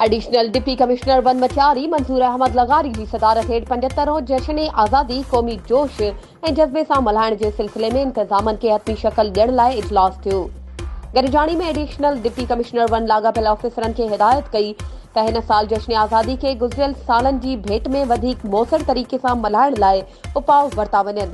Additional deputy commissioner one Matiari Mansoor Ahmed Lagari जी सदारत हेठ 75 जश्न आज़ादी क़ौमी जोश ऐं जज़्बे सां मल्हाइण जे सिलसिले में इंतज़ामनि खे हतमी शक्ल ॾियण लाइ इजलास थियो। गॾिजाणी में एडिशनल डिप्टी कमिश्नर वन लाॻापियल ऑफिसरनि खे हिदायत कई त हिन साल जश्न आज़ादी खे गुज़िरियल सालनि जी भेट में वधीक मौसर तरीक़े सां मल्हाइण लाइ उपाउ वरिता वञनि।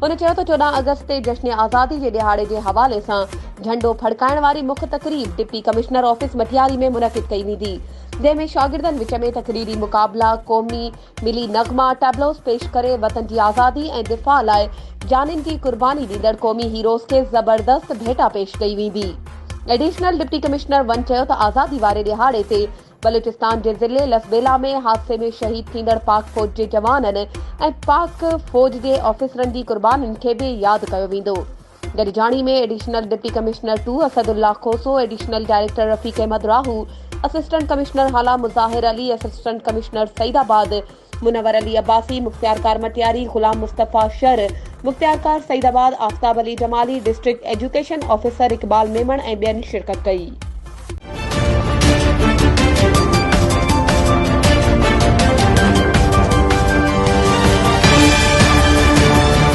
हुन चयो त 14 अगस्त ते जश्न आज़ादी जे ॾिहाड़े जे हवाले सां झंडो फड़काइण वारी मुख्य तक़रीब डिप्टी कमिश्नर ऑफिस मटियारी में मुनक़िद कई वेंदी, जंहिंमें शागिर्दनि विच में तक़रीरी मुक़ाबला, क़ौमी मिली नग़मा, टैबलोस पेश करे वतन जी आज़ादी ऐं दिफ़ा लाइ जानिन जी कुर्बानी ॾींदड़ क़ौमी हीरोज़ खे ज़बरदस्त भेटा पेश कई वेंदी। एडिशनल डिप्टी कमिश्नर वन चयो त आज़ादी वारे ॾिहाड़े ते बलूचिस्तान जे ज़िले लसबेला में हादसे में शहीद थींदड़ पाक फ़ौज जे जवाननि ऐं पाक फ़ौज जे ऑफिसरनि जी कुर्बानीनि खे बि यादि कयो वेंदो। गॾिजाणी में additional deputy commissioner 2 Asadullah Khoso, additional director Rafiq Ahmed Rahu, assistant commissioner Hala Muzahir Ali, assistant commissioner Saeedabad Munawar Ali Abbasi, मुख्तियारकार मटियारी गुलाम मुस्तफ़ा शर, मुख्तियारकार Saeedabad Aftab Ali Jamali, district education officer Iqbal Memon ऐं ॿियनि शिरकत कई।